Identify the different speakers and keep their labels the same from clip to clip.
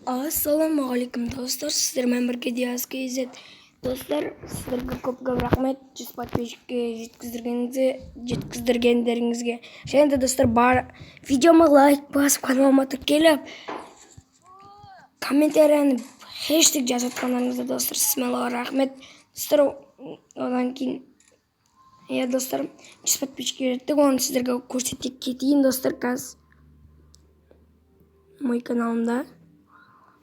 Speaker 1: Ассалаумағалейкум достар, сіздермен бірге Диас KZ. Достар, сіздерге көп рахмет 100 подписчикке жеткіздіргендеріңізге. Және де достар, бар видеома лайк басып, каналыма тіркеліп, комментарияны хэштег жазатқандарыңызға достар, сізге рахмет. Достар, одан кейін достар, 100 подписчикке жеттік, оны сіздерге көрсете кетейін достар, қазір мой каналымда.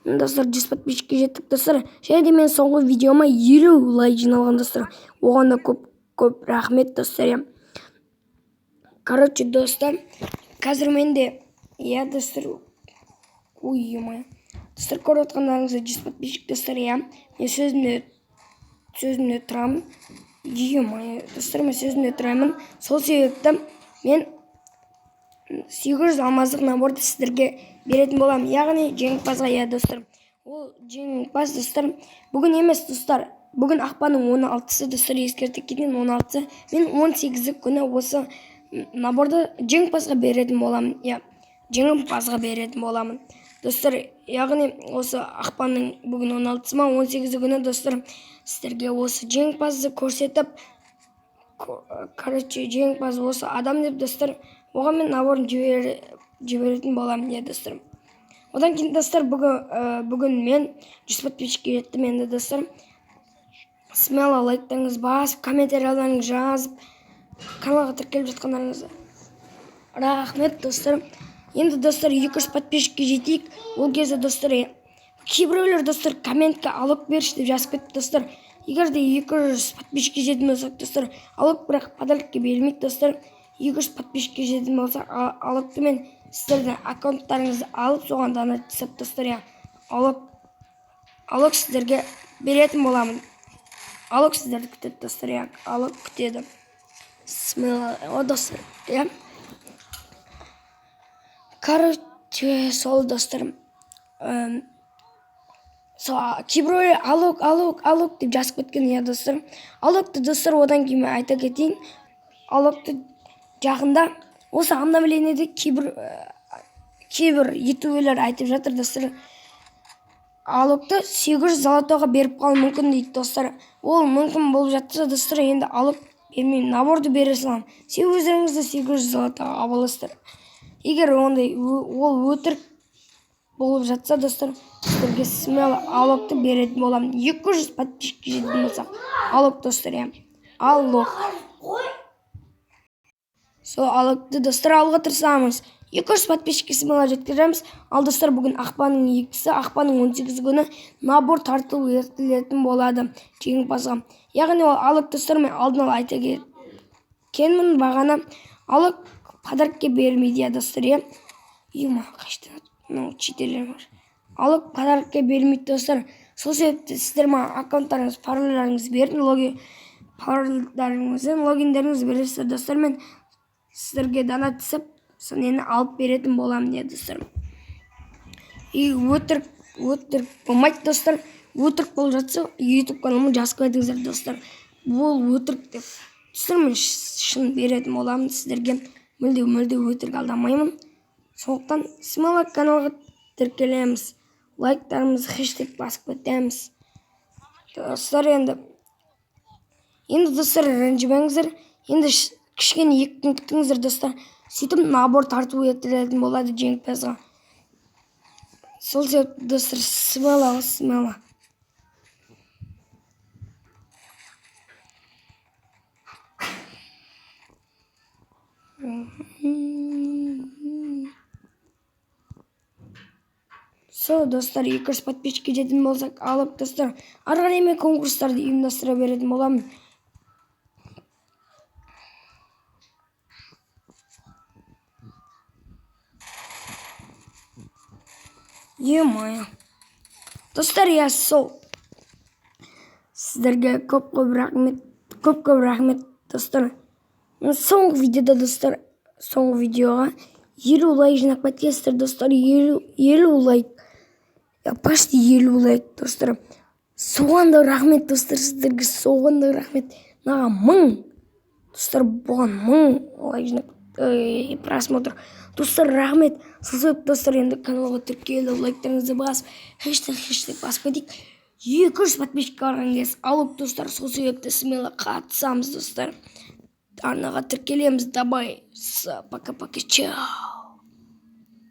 Speaker 1: Достар, 100 подписчикке жеттік достар. Және де мен соңғы видеома 50 лайк жиналған достар. Оған да көп рахмет достар. Короче достар, қазір менде достар, достар, көріп отқандарыңызда 100 подписчик достар. Мен сөзімде тұрамын. Достар, мен сөзімде тұрамын. Сол себепті мен 800 алмаздық наборды сіздерге беретін болам. Яғни жеңімпазға достар. Ол жеңімпаз достар. Бүгін емес достар. Бүгін ақпанның 16-сы достар, ескерте кетейін 16-сы. Мен 18-і күні осы наборды жеңімпазға беретін болам. Жеңімпазға беретін боламын. Достар, яғни осы ақпанның бүгін 16-сы ма 18-і күні достар, сіздерге осы жеңімпазды көрсетіп, короче, жеңімпаз осы адам деп достар, оған мен наборын жіберетін болам достар. Одан кейін достар, бүгін мен 100 подписчикке жеттім енді достар. Смело лайктарыңыз басып, комментарияларыңыз жазып, каналға тіркеліп жатқандарыңызға рахмет достар. Енді достар, 200 подписчикке жетейік. Ол кезде достар, кейбіреулер достар комментке алып берші деп жазып кетті достар. Егер де 200 подписчикке жететін болсақ достар, алып бірақ подарокке берілмейді достар. 200 подписчикке жететін болсақ, алыпты мен сіздердің аккаунттарыңызды алып, соған донат жасап достар, алып сіздерге беретін боламын. Алып сіздерді күтеді достар, алып күтеді. Смело достар. Короче, сол достар. Кейбіреулер алып деп жазып кеткен достар. Алыпты достар, одан кейін айта кетейін. Алыпты жақында осы обновлениеде кейбір ютуберлер айтып жатыр достар. Алыпты 800 золотоға беріп қалу мүмкін дейді достар. Ол мүмкін болып жатса достар, енді алып бермеймін, наборды бере салам. Өздеріңізді 800 золотоға аласыздар. Егер ондай ол өтірік болып жатса достар, сіздерге смело алыпты беретін болам. 200 подписчикке жететін болсақ, алып достар, алып. Сол алыпты достар, алға тырысамыз. 200 подписчикке смело жеткіземіз. Ал достар, бүгін ақпанның 2-сі, ақпанның 18 күні набор тартылу ертілетін болады жеңімпазға. Яғни ол алып достар, мен алдын ала айта кеткенмін, бағана алып подарокке берілмейді достар. Қашты читерлер бар. Алып подарокке берілмейді достар. Сол себепті сіздер аккаунттарыңыз, паролларыңыз бердің, логиндеріңіз бересіздер достар. Мен сіздерге донат жасап, соны алып беретін болам достар. Өтірік болмайды достар. Өтірік болып жатса, YouTube каналыма жазып кетіңіздер достар. Бұл өтірік деп. Достар, мен шын беретін болам сіздерге. Мүлде өтірік алдамаймын. Сондықтан смело каналға тіркелеміз. Лайктарымыз хэштег басып кетеміз. Достар, енді достар, ренжімеңіздер. Енді кішкене ектің күтіңіздер достар. Сөйтіп набор тарту етілетін болады жеңімпазға. Сол себепті достар, смело. Сол достар, 200 подписчикке жететін болсақ, алып достар, арған еме конкурстарды ұйымдастыра беретін боламын. Достар, сол. Сіздерге көп рахмет достар. Соңғы видеода достар, соңғы видеоға 50 лайк жинап кеткенсіздер достар, 50 лайк. Почти 50 лайк достар. Соған да рахмет достар, сіздерге соған да рахмет. Наға 1000 достар, бұған 1000 лайк жинап просмотр. Достар, рахмет. Сол себепті достар, енді каналға тіркеліп, лайктарыңызды басып, хэштег басып кетейік. 200 подписчикке барған кез алып достар, сол себепті смело қатысамыз достар. Арнаға тіркелеміз. Давай, пока-пока, чао.